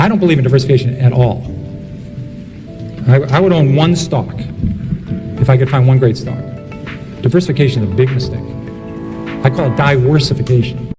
I don't believe in diversification at all. I would own one stock if I could find one great stock. Diversification is a big mistake. I call it diversification.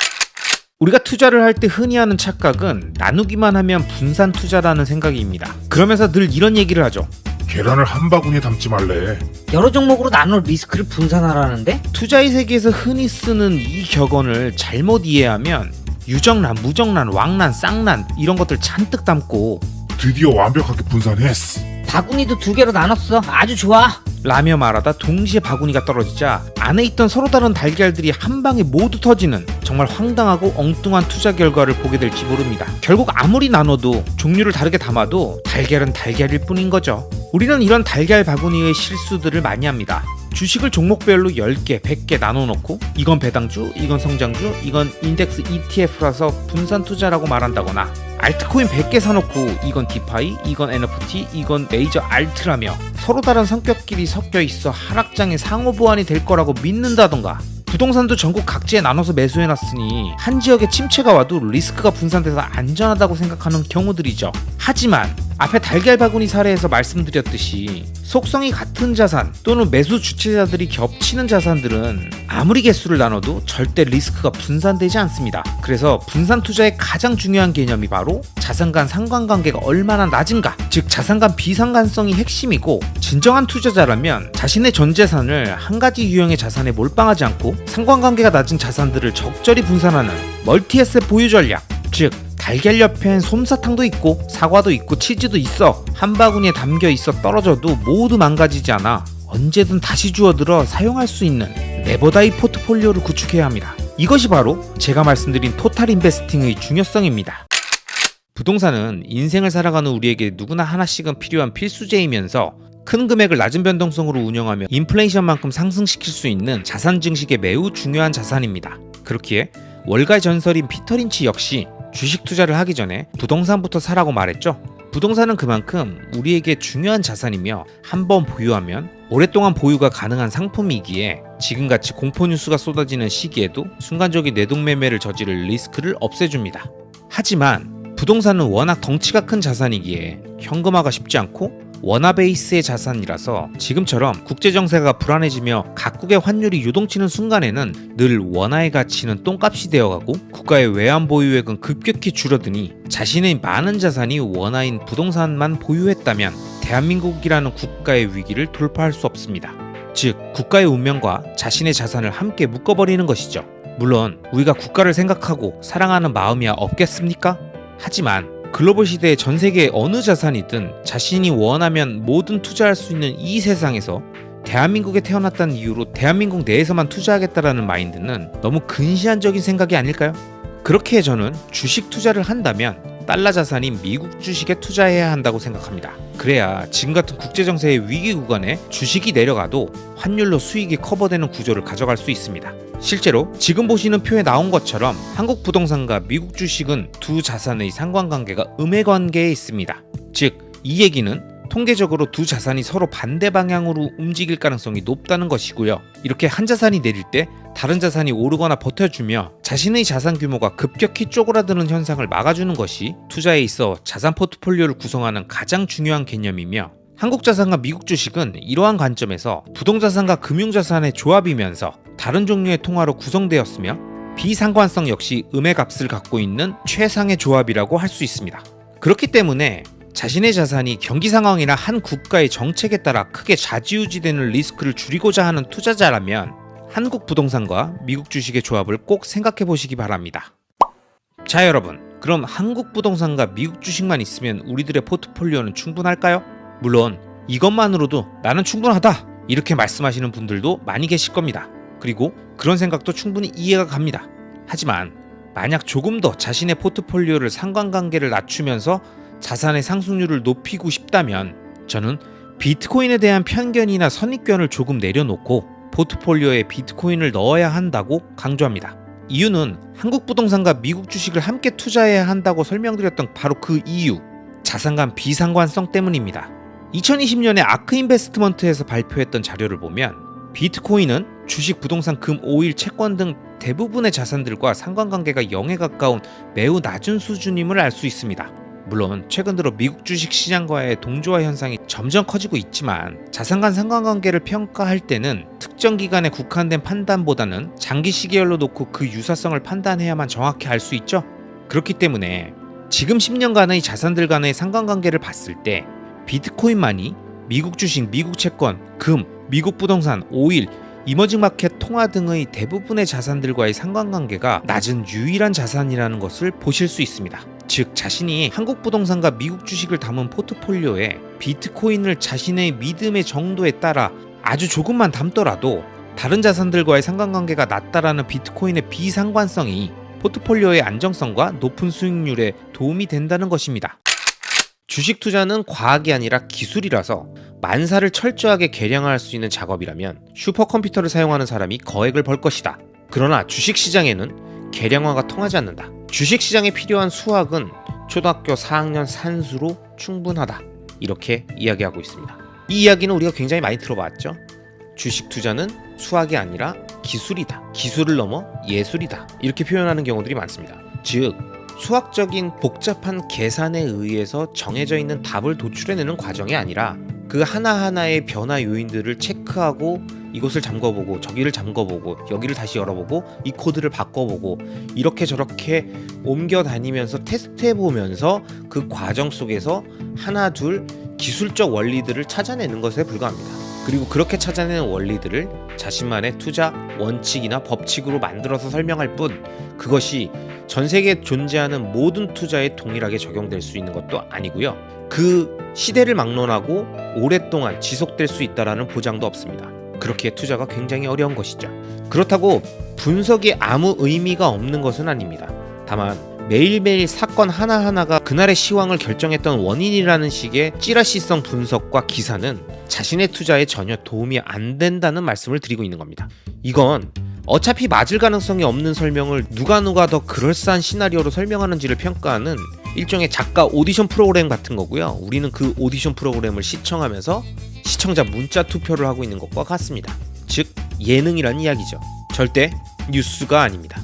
우리가 투자를 할 때 흔히 하는 착각은 나누기만 하면 분산 투자라는 생각입니다. 그러면서 늘 이런 얘기를 하죠. 계란을 한 바구니에 담지 말래. 여러 종목으로 나눠 리스크를 분산하라는데? 투자의 세계에서 흔히 쓰는 이 격언을 잘못 이해하면 유정란, 무정란, 왕란, 쌍란 이런 것들 잔뜩 담고 드디어 완벽하게 분산했어. 바구니도 2개로 나눴어. 아주 좋아. 라며 말하다 동시에 바구니가 떨어지자 안에 있던 서로 다른 달걀들이 한 방에 모두 터지는 정말 황당하고 엉뚱한 투자 결과를 보게 될지 모릅니다. 결국 아무리 나눠도 종류를 다르게 담아도 달걀은 달걀일 뿐인 거죠. 우리는 이런 달걀 바구니의 실수들을 많이 합니다. 주식을 종목별로 10개, 100개 나눠놓고 이건 배당주, 이건 성장주, 이건 인덱스 ETF라서 분산 투자라고 말한다거나 알트코인 100개 사놓고 이건 디파이, 이건 NFT, 이건 메이저 알트라며 서로 다른 성격끼리 섞여 있어 하락장의 상호 보완이 될 거라고 믿는다던가 부동산도 전국 각지에 나눠서 매수해놨으니 한 지역에 침체가 와도 리스크가 분산돼서 안전하다고 생각하는 경우들이죠. 하지만 앞에 달걀 바구니 사례에서 말씀드렸듯이 속성이 같은 자산 또는 매수 주체자들이 겹치는 자산들은 아무리 개수를 나눠도 절대 리스크가 분산되지 않습니다. 그래서 분산 투자의 가장 중요한 개념이 바로 자산 간 상관관계가 얼마나 낮은가, 즉 자산 간 비상관성이 핵심이고 진정한 투자자라면 자신의 전 재산을 한 가지 유형의 자산에 몰빵하지 않고 상관관계가 낮은 자산들을 적절히 분산하는 멀티에셋 보유 전략, 즉 달걀 옆엔 솜사탕도 있고 사과도 있고 치즈도 있어 한 바구니에 담겨 있어 떨어져도 모두 망가지지 않아 언제든 다시 주워들어 사용할 수 있는 네버다이 포트폴리오를 구축해야 합니다. 이것이 바로 제가 말씀드린 토탈 인베스팅의 중요성입니다. 부동산은 인생을 살아가는 우리에게 누구나 하나씩은 필요한 필수제이면서 큰 금액을 낮은 변동성으로 운영하며 인플레이션만큼 상승시킬 수 있는 자산 증식에 매우 중요한 자산입니다. 그렇기에 월가의 전설인 피터 린치 역시 주식 투자를 하기 전에 부동산부터 사라고 말했죠. 부동산은 그만큼 우리에게 중요한 자산이며 한번 보유하면 오랫동안 보유가 가능한 상품이기에 지금같이 공포 뉴스가 쏟아지는 시기에도 순간적인 내동매매를 저지를 리스크를 없애줍니다. 하지만 부동산은 워낙 덩치가 큰 자산이기에 현금화가 쉽지 않고 원화 베이스의 자산이라서 지금처럼 국제정세가 불안해지며 각국의 환율이 요동치는 순간에는 늘 원화의 가치는 똥값이 되어가고 국가의 외환 보유액은 급격히 줄어드니 자신의 많은 자산이 원화인 부동산만 보유했다면 대한민국이라는 국가의 위기를 돌파할 수 없습니다. 즉 국가의 운명과 자신의 자산을 함께 묶어버리는 것이죠. 물론 우리가 국가를 생각하고 사랑하는 마음이야 없겠습니까? 하지만 글로벌 시대의 전 세계의 어느 자산이든 자신이 원하면 뭐든 투자할 수 있는 이 세상에서 대한민국에 태어났다는 이유로 대한민국 내에서만 투자하겠다라는 마인드는 너무 근시안적인 생각이 아닐까요? 그렇게 저는 주식 투자를 한다면 달러 자산인 미국 주식에 투자해야 한다고 생각합니다. 그래야 지금 같은 국제정세의 위기 구간에 주식이 내려가도 환율로 수익이 커버되는 구조를 가져갈 수 있습니다. 실제로 지금 보시는 표에 나온 것처럼 한국 부동산과 미국 주식은 두 자산의 상관관계가 음해관계에 있습니다. 즉, 이 얘기는 통계적으로 두 자산이 서로 반대 방향으로 움직일 가능성이 높다는 것이고요. 이렇게 한 자산이 내릴 때 다른 자산이 오르거나 버텨주며 자신의 자산 규모가 급격히 쪼그라드는 현상을 막아주는 것이 투자에 있어 자산 포트폴리오를 구성하는 가장 중요한 개념이며 한국 자산과 미국 주식은 이러한 관점에서 부동자산과 금융자산의 조합이면서 다른 종류의 통화로 구성되었으며 비상관성 역시 음의 값을 갖고 있는 최상의 조합이라고 할 수 있습니다. 그렇기 때문에 자신의 자산이 경기 상황이나 한 국가의 정책에 따라 크게 좌지우지되는 리스크를 줄이고자 하는 투자자라면 한국 부동산과 미국 주식의 조합을 꼭 생각해 보시기 바랍니다. 자 여러분, 그럼 한국 부동산과 미국 주식만 있으면 우리들의 포트폴리오는 충분할까요? 물론 이것만으로도 나는 충분하다 이렇게 말씀하시는 분들도 많이 계실 겁니다. 그리고 그런 생각도 충분히 이해가 갑니다. 하지만 만약 조금 더 자신의 포트폴리오를 상관관계를 낮추면서 자산의 상승률을 높이고 싶다면 저는 비트코인에 대한 편견이나 선입견을 조금 내려놓고 포트폴리오에 비트코인을 넣어야 한다고 강조합니다. 이유는 한국 부동산과 미국 주식을 함께 투자해야 한다고 설명드렸던 바로 그 이유, 자산 간 비상관성 때문입니다. 2020년에 아크인베스트먼트에서 발표했던 자료를 보면 비트코인은 주식, 부동산, 금, 오일, 채권 등 대부분의 자산들과 상관관계가 0에 가까운 매우 낮은 수준임을 알 수 있습니다. 물론 최근 들어 미국 주식 시장과의 동조화 현상이 점점 커지고 있지만 자산 간 상관관계를 평가할 때는 특정 기간에 국한된 판단보다는 장기 시계열로 놓고 그 유사성을 판단해야만 정확히 알 수 있죠. 그렇기 때문에 지금 10년간의 자산들 간의 상관관계를 봤을 때 비트코인만이 미국 주식, 미국 채권, 금, 미국 부동산, 오일, 이머징 마켓 통화 등의 대부분의 자산들과의 상관관계가 낮은 유일한 자산이라는 것을 보실 수 있습니다. 즉 자신이 한국 부동산과 미국 주식을 담은 포트폴리오에 비트코인을 자신의 믿음의 정도에 따라 아주 조금만 담더라도 다른 자산들과의 상관관계가 낮다라는 비트코인의 비상관성이 포트폴리오의 안정성과 높은 수익률에 도움이 된다는 것입니다. 주식 투자는 과학이 아니라 기술이라서 만사를 철저하게 계량할 수 있는 작업이라면 슈퍼컴퓨터를 사용하는 사람이 거액을 벌 것이다. 그러나 주식시장에는 계량화가 통하지 않는다. 주식시장에 필요한 수학은 초등학교 4학년 산수로 충분하다. 이렇게 이야기하고 있습니다. 이 이야기는 우리가 굉장히 많이 들어봤죠. 주식 투자는 수학이 아니라 기술이다. 기술을 넘어 예술이다. 이렇게 표현하는 경우들이 많습니다. 즉 수학적인 복잡한 계산에 의해서 정해져 있는 답을 도출해내는 과정이 아니라 그 하나하나의 변화 요인들을 체크하고 이곳을 잠궈보고 저기를 잠궈보고 여기를 다시 열어보고 이 코드를 바꿔보고 이렇게 저렇게 옮겨 다니면서 테스트해보면서 그 과정 속에서 하나 둘 기술적 원리들을 찾아내는 것에 불과합니다. 그리고 그렇게 찾아내는 원리들을 자신만의 투자 원칙이나 법칙으로 만들어서 설명할 뿐 그것이 전 세계에 존재하는 모든 투자에 동일하게 적용될 수 있는 것도 아니고요. 그 시대를 막론하고 오랫동안 지속될 수 있다라는 보장도 없습니다. 그렇기에 투자가 굉장히 어려운 것이죠. 그렇다고 분석이 아무 의미가 없는 것은 아닙니다. 다만 매일매일 사건 하나하나가 그날의 시황을 결정했던 원인이라는 식의 찌라시성 분석과 기사는 자신의 투자에 전혀 도움이 안 된다는 말씀을 드리고 있는 겁니다. 이건 어차피 맞을 가능성이 없는 설명을 누가 더 그럴싸한 시나리오로 설명하는지를 평가하는 일종의 작가 오디션 프로그램 같은 거고요. 우리는 그 오디션 프로그램을 시청하면서 시청자 문자 투표를 하고 있는 것과 같습니다. 즉 예능이란 이야기죠. 절대 뉴스가 아닙니다.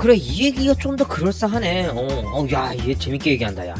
그래 이 얘기가 좀 더 그럴싸하네. 야, 얘 재밌게 얘기한다. 야,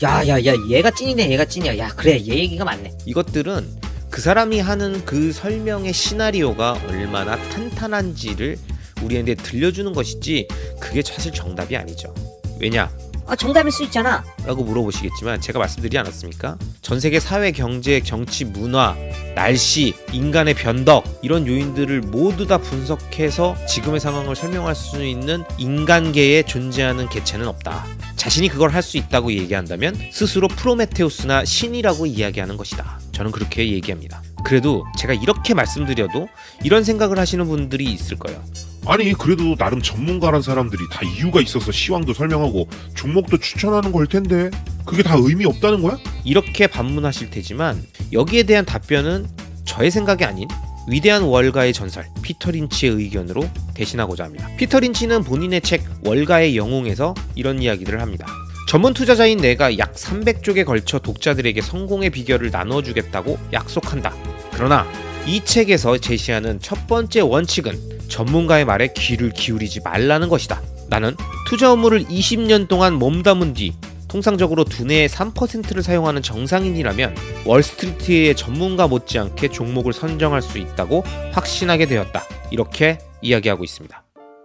야, 얘가 찐이네, 얘가 찐이야. 야, 그래, 얘 얘기가 맞네. 이것들은 그 사람이 하는 그 설명의 시나리오가 얼마나 탄탄한지를 우리한테 들려주는 것이지 그게 사실 정답이 아니죠. 왜냐? 정답일 수 있잖아. 라고 물어보시겠지만 제가 말씀드리지 않았습니까? 전 세계 사회, 경제, 정치, 문화, 날씨, 인간의 변덕 이런 요인들을 모두 다 분석해서 지금의 상황을 설명할 수 있는 인간계에 존재하는 개체는 없다. 자신이 그걸 할 수 있다고 얘기한다면 스스로 프로메테우스나 신이라고 이야기하는 것이다. 저는 그렇게 얘기합니다. 그래도 제가 이렇게 말씀드려도 이런 생각을 하시는 분들이 있을 거예요. 아니 그래도 나름 전문가란 사람들이 다 이유가 있어서 시황도 설명하고 종목도 추천하는 걸 텐데 그게 다 의미 없다는 거야? 이렇게 반문하실 테지만 여기에 대한 답변은 저의 생각이 아닌 위대한 월가의 전설 피터 린치의 의견으로 대신하고자 합니다. 피터 린치는 본인의 책 월가의 영웅에서 이런 이야기를 합니다. 전문 투자자인 내가 약 300쪽에 걸쳐 독자들에게 성공의 비결을 나눠주겠다고 약속한다. 그러나 이 책에서 제시하는 첫 번째 원칙은 전문가의 말에 귀를 기울이지 말라는 것이다. 나는 투자 업무를 20년 동안 몸담은 뒤 통상적으로 두뇌의 3%를 사용하는 정상인이라면 월스트리트의 전문가 못지않게 종목을 선정할 수 있다고 확신하게 되었다. 이렇게 이야기하고 있습니다.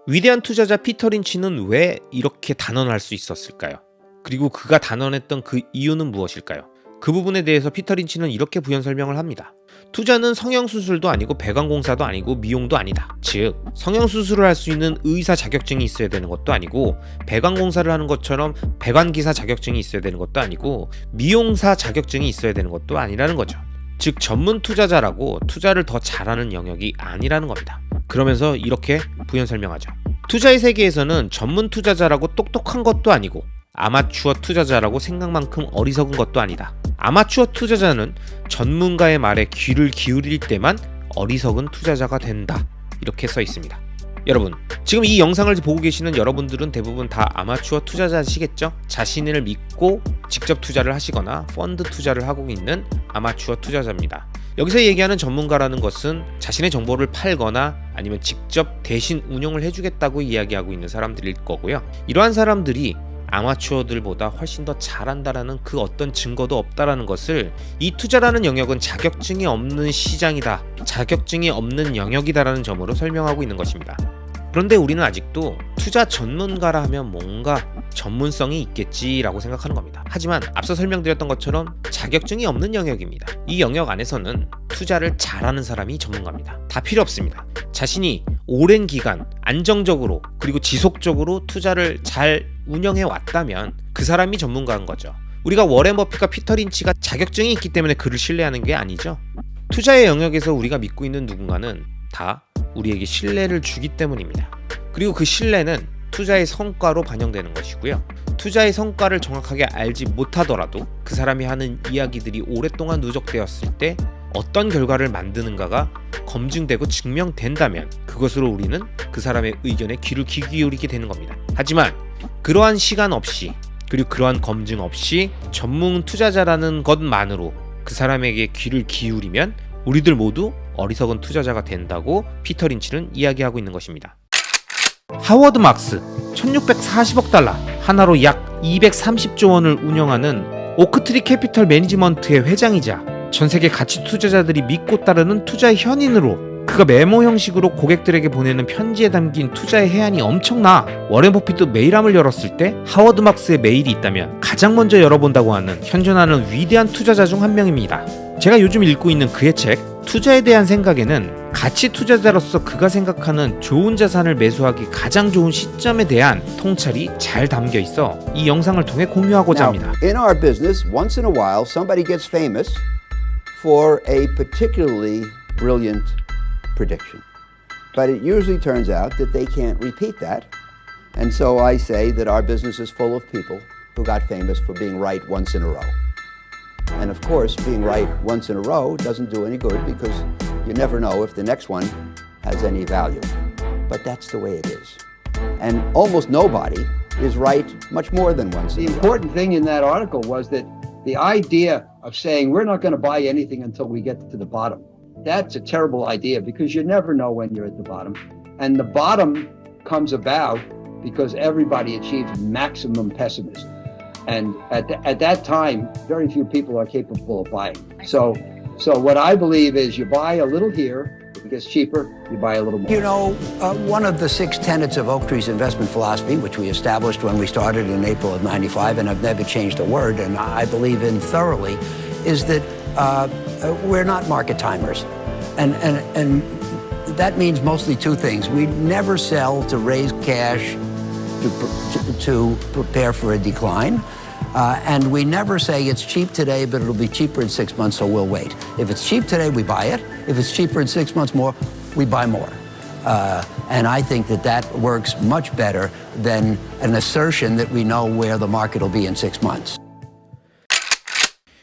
위대한 투자자 피터 린치는 왜 이렇게 단언할 수 있었을까요? 그리고 그가 단언했던 그 이유는 무엇일까요? 그 부분에 대해서 피터 린치는 이렇게 부연 설명을 합니다. 투자는 성형수술도 아니고 배관공사도 아니고 미용도 아니다. 즉 성형수술을 할 수 있는 의사 자격증이 있어야 되는 것도 아니고 배관공사를 하는 것처럼 배관기사 자격증이 있어야 되는 것도 아니고 미용사 자격증이 있어야 되는 것도 아니라는 거죠. 즉 전문 투자자라고 투자를 더 잘하는 영역이 아니라는 겁니다. 그러면서 이렇게 부연 설명하죠. 투자의 세계에서는 전문 투자자라고 똑똑한 것도 아니고 아마추어 투자자라고 생각만큼 어리석은 것도 아니다. 아마추어 투자자는 전문가의 말에 귀를 기울일 때만 어리석은 투자자가 된다. 이렇게 써 있습니다. 여러분, 지금 이 영상을 보고 계시는 여러분들은 대부분 다 아마추어 투자자시겠죠? 자신을 믿고 직접 투자를 하시거나 펀드 투자를 하고 있는 아마추어 투자자입니다. 여기서 얘기하는 전문가라는 것은 자신의 정보를 팔거나 아니면 직접 대신 운용을 해주겠다고 이야기하고 있는 사람들일 거고요. 이러한 사람들이 아마추어들보다 훨씬 더 잘한다라는 그 어떤 증거도 없다라는 것을 이 투자라는 영역은 자격증이 없는 시장이다, 자격증이 없는 영역이다라는 점으로 설명하고 있는 것입니다. 그런데 우리는 아직도 투자 전문가라 하면 뭔가 전문성이 있겠지라고 생각하는 겁니다. 하지만 앞서 설명드렸던 것처럼 자격증이 없는 영역입니다. 이 영역 안에서는 투자를 잘하는 사람이 전문가입니다. 다 필요 없습니다. 자신이 오랜 기간 안정적으로 그리고 지속적으로 투자를 잘 운영해 왔다면 그 사람이 전문가인 거죠. 우리가 워렌 버핏과 피터 린치가 자격증이 있기 때문에 그를 신뢰하는 게 아니죠. 투자의 영역에서 우리가 믿고 있는 누군가는 다 우리에게 신뢰를 주기 때문입니다. 그리고 그 신뢰는 투자의 성과로 반영되는 것이고요. 투자의 성과를 정확하게 알지 못하더라도 그 사람이 하는 이야기들이 오랫동안 누적되었을 때 어떤 결과를 만드는가가 검증되고 증명된다면 그것으로 우리는 그 사람의 의견에 귀를 기울이게 되는 겁니다. 하지만 그러한 시간 없이 그리고 그러한 검증 없이 전문 투자자라는 것만으로 그 사람에게 귀를 기울이면 우리들 모두 어리석은 투자자가 된다고 피터 린치는 이야기하고 있는 것입니다. 하워드 막스 1640억 달러 하나로 약 230조 원을 운영하는 오크트리 캐피털 매니지먼트의 회장이자 전세계 가치 투자자들이 믿고 따르는 투자의 현인으로 그가 메모 형식으로 고객들에게 보내는 편지에 담긴 투자의 해안이 엄청나. 워렌 버핏도 메일함을 열었을 때 하워드 막스의 메일이 있다면 가장 먼저 열어본다고 하는 현존하는 위대한 투자자 중 한 명입니다. 제가 요즘 읽고 있는 그의 책 투자에 대한 생각에는 가치 투자자로서 그가 생각하는 좋은 자산을 매수하기 가장 좋은 시점에 대한 통찰이 잘 담겨 있어 이 영상을 통해 공유하고자 합니다. In our business, once in a while, somebody gets famous for a particularly brilliant prediction. But it usually turns out that they can't repeat that. And so I say that our business is full of people who got famous for being right once in a row. And of course, being right once in a row doesn't do any good because you never know if the next one has any value. But that's the way it is. And almost nobody is right much more than once in a The row. important thing in that article was that the idea of saying we're not going to buy anything until we get to the bottom, that's a terrible idea because you never know when you're at the bottom. And the bottom comes about because everybody achieves maximum pessimism. And at that time, very few people are capable of buying. So what I believe is you buy a little here, if it gets cheaper, you buy a little more. You know, one of the 6 tenets of Oaktree's investment philosophy, which we established when we started in April of '95, and I've never changed a word, and I believe in thoroughly, is that we're not market timers. And that means mostly 2 things. We never sell to raise cash to prepare for a decline. And we never say it's cheap today, but it'll be cheaper in 6 months, so we'll wait. If it's cheap today, we buy it. If it's cheaper in 6 months more, we buy more. And I think that works much better than an assertion that we know where the market will be in 6 months.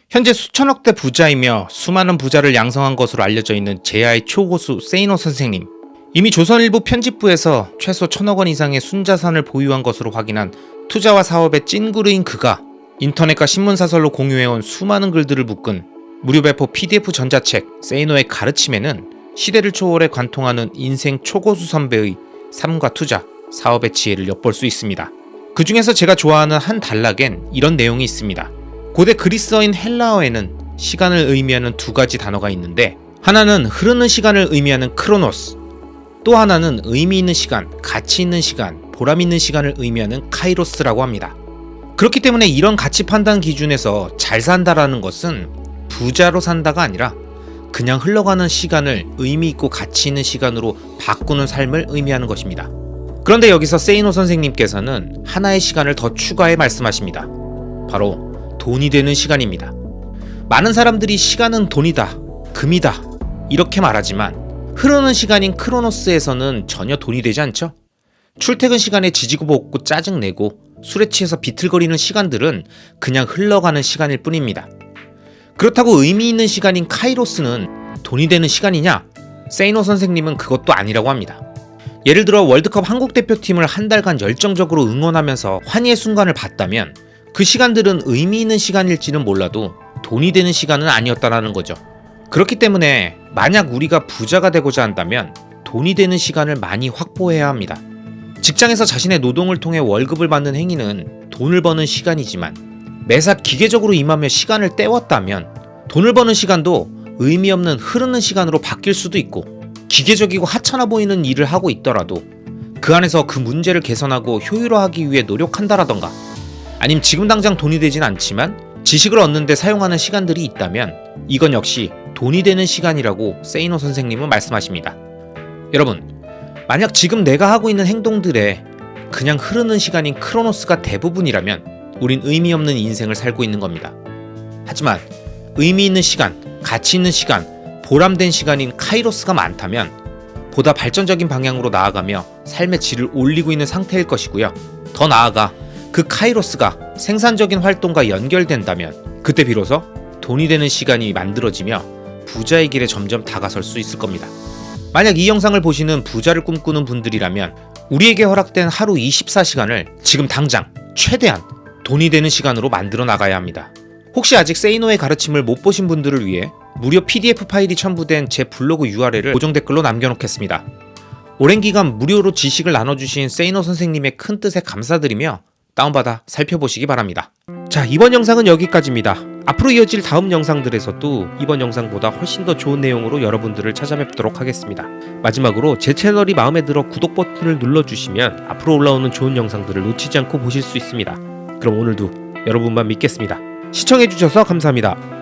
현재 수천억대 부자이며 수많은 부자를 양성한 것으로 알려져 있는 제야의 초고수 세이노 선생님. 이미 조선일보 편집부에서 최소 1,000억 원 이상의 순자산을 보유한 것으로 확인한 투자와 사업의 찐구루인 그가 인터넷과 신문사설로 공유해온 수많은 글들을 묶은 무료 배포 PDF 전자책 세이노의 가르침에는 시대를 초월해 관통하는 인생 초고수 선배의 삶과 투자, 사업의 지혜를 엿볼 수 있습니다. 그 중에서 제가 좋아하는 한 단락엔 이런 내용이 있습니다. 고대 그리스어인 헬라어에는 시간을 의미하는 2가지 단어가 있는데 하나는 흐르는 시간을 의미하는 크로노스, 또 하나는 의미 있는 시간, 가치 있는 시간, 보람 있는 시간을 의미하는 카이로스라고 합니다. 그렇기 때문에 이런 가치 판단 기준에서 잘 산다라는 것은 부자로 산다가 아니라 그냥 흘러가는 시간을 의미 있고 가치 있는 시간으로 바꾸는 삶을 의미하는 것입니다. 그런데 여기서 세이노 선생님께서는 하나의 시간을 더 추가해 말씀하십니다. 바로 돈이 되는 시간입니다. 많은 사람들이 시간은 돈이다, 금이다 이렇게 말하지만 흐르는 시간인 크로노스에서는 전혀 돈이 되지 않죠. 출퇴근 시간에 지지고 볶고 짜증내고 술에 취해서 비틀거리는 시간들은 그냥 흘러가는 시간일 뿐입니다. 그렇다고 의미 있는 시간인 카이로스는 돈이 되는 시간이냐? 세이노 선생님은 그것도 아니라고 합니다. 예를 들어 월드컵 한국 대표팀을 한 달간 열정적으로 응원하면서 환희의 순간을 봤다면 그 시간들은 의미 있는 시간일지는 몰라도 돈이 되는 시간은 아니었다라는 거죠. 그렇기 때문에 만약 우리가 부자가 되고자 한다면 돈이 되는 시간을 많이 확보해야 합니다. 직장에서 자신의 노동을 통해 월급을 받는 행위는 돈을 버는 시간이지만 매사 기계적으로 임하며 시간을 때웠다면 돈을 버는 시간도 의미 없는 흐르는 시간으로 바뀔 수도 있고, 기계적이고 하찮아 보이는 일을 하고 있더라도 그 안에서 그 문제를 개선하고 효율화하기 위해 노력한다라던가, 아님 지금 당장 돈이 되진 않지만 지식을 얻는 데 사용하는 시간들이 있다면 이건 역시 돈이 되는 시간이라고 세이노 선생님은 말씀하십니다. 여러분, 만약 지금 내가 하고 있는 행동들에 그냥 흐르는 시간인 크로노스가 대부분이라면 우린 의미 없는 인생을 살고 있는 겁니다. 하지만 의미 있는 시간, 가치 있는 시간, 보람된 시간인 카이로스가 많다면 보다 발전적인 방향으로 나아가며 삶의 질을 올리고 있는 상태일 것이고요. 더 나아가 그 카이로스가 생산적인 활동과 연결된다면 그때 비로소 돈이 되는 시간이 만들어지며 부자의 길에 점점 다가설 수 있을 겁니다. 만약 이 영상을 보시는 부자를 꿈꾸는 분들이라면 우리에게 허락된 하루 24시간을 지금 당장 최대한 돈이 되는 시간으로 만들어 나가야 합니다. 혹시 아직 세이노의 가르침을 못 보신 분들을 위해 무료 PDF 파일이 첨부된 제 블로그 URL을 고정 댓글로 남겨놓겠습니다. 오랜 기간 무료로 지식을 나눠주신 세이노 선생님의 큰 뜻에 감사드리며 다운받아 살펴보시기 바랍니다. 자, 이번 영상은 여기까지입니다. 앞으로 이어질 다음 영상들에서도 이번 영상보다 훨씬 더 좋은 내용으로 여러분들을 찾아뵙도록 하겠습니다. 마지막으로 제 채널이 마음에 들어 구독 버튼을 눌러주시면 앞으로 올라오는 좋은 영상들을 놓치지 않고 보실 수 있습니다. 그럼 오늘도 여러분만 믿겠습니다. 시청해주셔서 감사합니다.